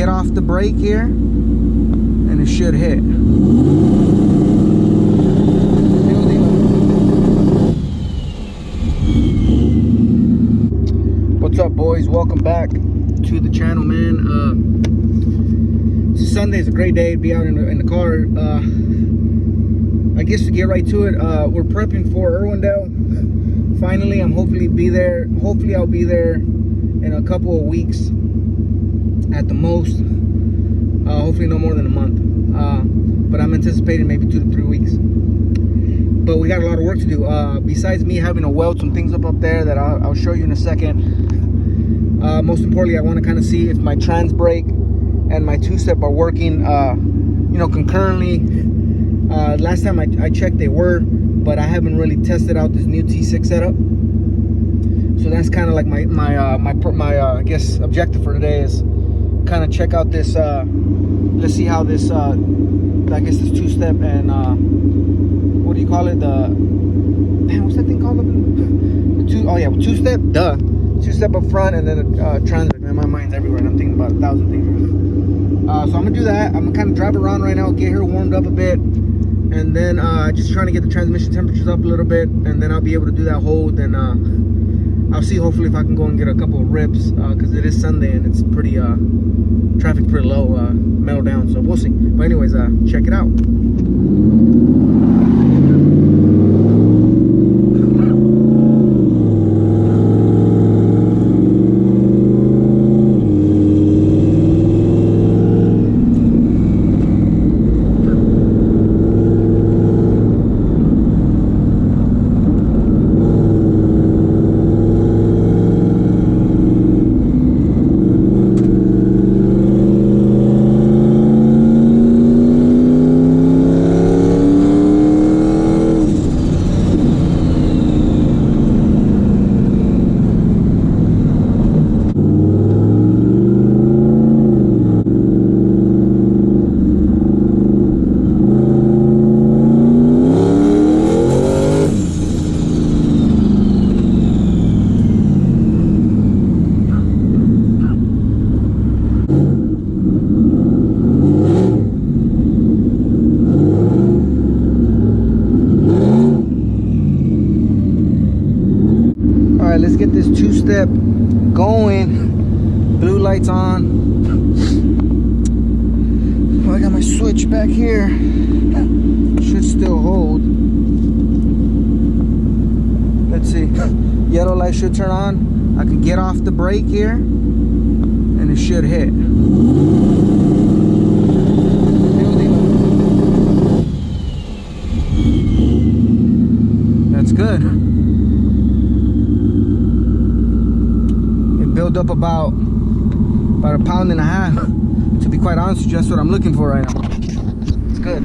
get off the brake here and it should hit. What's up, boys? Welcome back to the channel, man. Sunday is a great day to be out in the car. I guess to get right to it, we're prepping for Irwindale. Finally, hopefully I'll be there in a couple of weeks at the most. Hopefully no more than a month. But I'm anticipating maybe 2 to 3 weeks. But we got a lot of work to do. Besides me having to weld some things up there that I'll show you in a second. Most importantly, I want to kind of see if my trans brake and my two-step are working, concurrently. Last time I checked, they were, but I haven't really tested out this new T6 setup. So that's kind of like my I guess objective for today is kind of check out this. Let's see how this I guess this two-step and what do you call it? What's that thing called? Two-step. Duh. Two-step up front and then a trans. Man, my mind's everywhere and I'm thinking about 1,000 things. So I'm gonna do that. I'm gonna kind of drive around right now, get her warmed up a bit, and then just trying to get the transmission temperatures up a little bit, and then I'll be able to do that hold. And I'll see hopefully if I can go and get a couple of rips because it is Sunday and it's pretty traffic's pretty low, mellow down. So we'll see. But anyways, check it out. Let's get this two-step going. Blue lights on. Well, I got my switch back here. Should still hold. Let's see. Yellow light should turn on. I can get off the brake here and it should hit. That's good. Build up about 1.5 pounds. To be quite honest with you, that's what I'm looking for right now. It's good.